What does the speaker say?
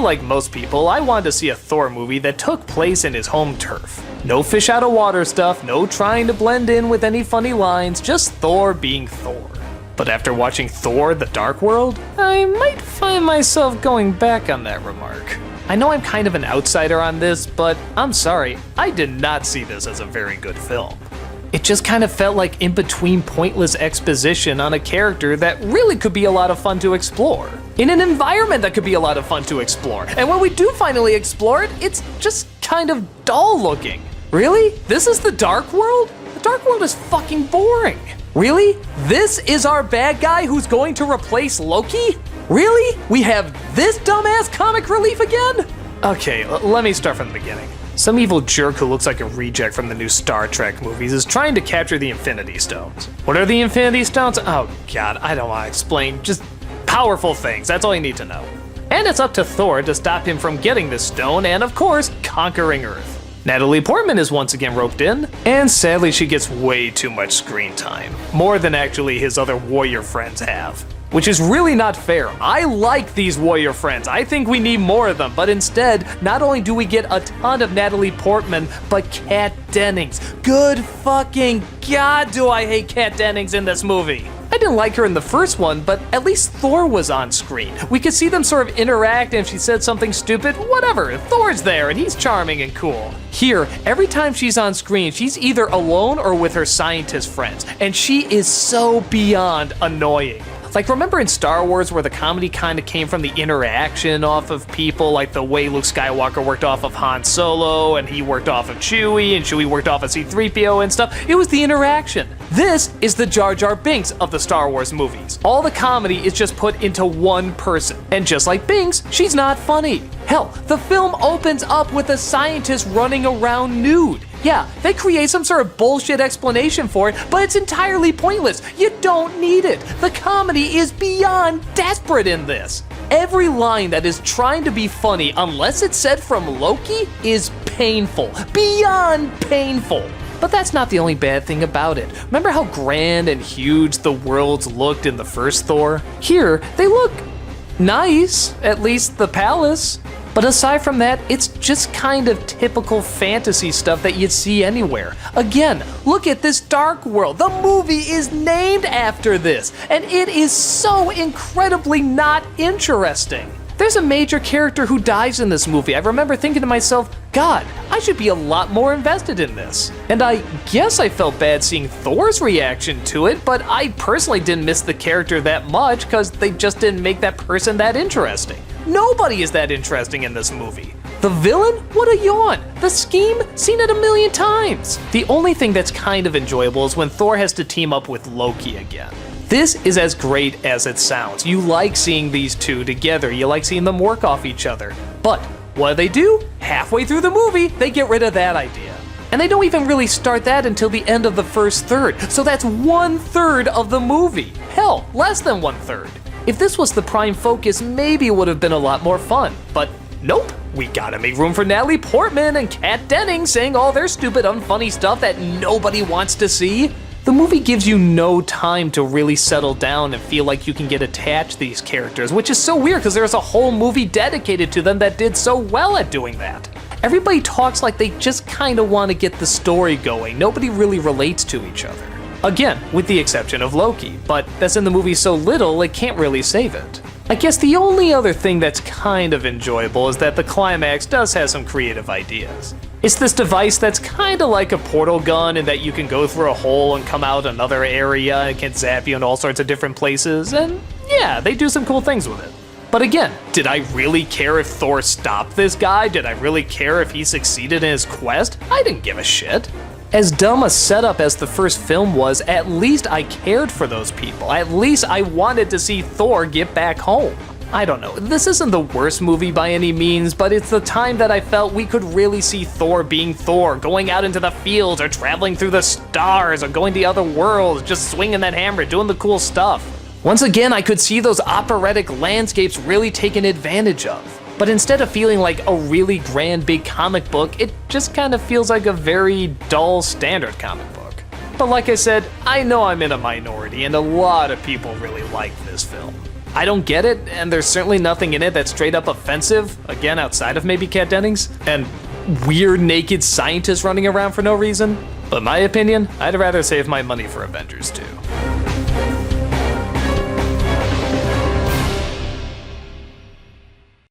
like most people, I wanted to see a Thor movie that took place in his home turf. No fish out of water stuff, no trying to blend in with any funny lines, just Thor being Thor. But after watching Thor: The Dark World, I might find myself going back on that remark. I know I'm kind of an outsider on this, but I'm sorry, I did not see this as a very good film. It just kind of felt like in-between pointless exposition on a character that really could be a lot of fun to explore, in an environment that could be a lot of fun to explore, and when we do finally explore it, it's just kind of dull looking. Really? This is the Dark World? The Dark World is fucking boring. Really? This is our bad guy who's going to replace Loki? Really? We have this dumbass comic relief again? Okay, let me start from the beginning. Some evil jerk who looks like a reject from the new Star Trek movies is trying to capture the Infinity Stones. What are the Infinity Stones? Oh god, I don't want to explain. Just powerful things, that's all you need to know. And it's up to Thor to stop him from getting this stone and, of course, conquering Earth. Natalie Portman is once again roped in, and sadly she gets way too much screen time. More than actually his other warrior friends have. Which is really not fair. I like these warrior friends. I think we need more of them, but instead, not only do we get a ton of Natalie Portman, but Kat Dennings. Good fucking god, do I hate Kat Dennings in this movie. I didn't like her in the first one, but at least Thor was on screen. We could see them sort of interact, and if she said something stupid, whatever, Thor's there and he's charming and cool. Here, every time she's on screen, she's either alone or with her scientist friends, and she is so beyond annoying. Like, remember in Star Wars where the comedy kind of came from the interaction off of people, like the way Luke Skywalker worked off of Han Solo, and he worked off of Chewie, and Chewie worked off of C-3PO and stuff? It was the interaction. This is the Jar Jar Binks of the Star Wars movies. All the comedy is just put into one person. And just like Binks, she's not funny. Hell, the film opens up with a scientist running around nude. Yeah, they create some sort of bullshit explanation for it, but it's entirely pointless. You don't need it. The comedy is beyond desperate in this. Every line that is trying to be funny, unless it's said from Loki, is painful. Beyond painful. But that's not the only bad thing about it. Remember how grand and huge the worlds looked in the first Thor? Here, they look nice, at least the palace. But aside from that, it's just kind of typical fantasy stuff that you'd see anywhere. Again, look at this Dark World. The movie is named after this, and it is so incredibly not interesting. There's a major character who dies in this movie. I remember thinking to myself, God, I should be a lot more invested in this. And I guess I felt bad seeing Thor's reaction to it, but I personally didn't miss the character that much because they just didn't make that person that interesting. Nobody is that interesting in this movie. The villain? What a yawn. The scheme? Seen it a million times. The only thing that's kind of enjoyable is when Thor has to team up with Loki again. This is as great as it sounds. You like seeing these two together. You like seeing them work off each other. But what do? Halfway through the movie, they get rid of that idea. And they don't even really start that until the end of the first third. So that's 1/3 of the movie. Hell, less than 1/3. If this was the prime focus, maybe it would have been a lot more fun. But nope, we gotta make room for Natalie Portman and Kat Dennings saying all their stupid, unfunny stuff that nobody wants to see. The movie gives you no time to really settle down and feel like you can get attached to these characters, which is so weird because there's a whole movie dedicated to them that did so well at doing that. Everybody talks like they just kind of want to get the story going. Nobody really relates to each other. Again, with the exception of Loki, but that's in the movie so little it can't really save it. I guess the only other thing that's kind of enjoyable is that the climax does have some creative ideas. It's this device that's kind of like a portal gun in that you can go through a hole and come out another area and it can zap you in all sorts of different places, and yeah, they do some cool things with it. But again, did I really care if Thor stopped this guy? Did I really care if he succeeded in his quest? I didn't give a shit. As dumb a setup as the first film was, at least I cared for those people. At least I wanted to see Thor get back home. I don't know, this isn't the worst movie by any means, but it's the time that I felt we could really see Thor being Thor, going out into the fields or traveling through the stars or going to other worlds, just swinging that hammer, doing the cool stuff. Once again, I could see those operatic landscapes really taken advantage of. But instead of feeling like a really grand big comic book, it just kind of feels like a very dull standard comic book. But like I said, I know I'm in a minority and a lot of people really like this film. I don't get it, and there's certainly nothing in it that's straight up offensive, again outside of maybe Kat Dennings, and weird naked scientists running around for no reason. But my opinion, I'd rather save my money for Avengers 2.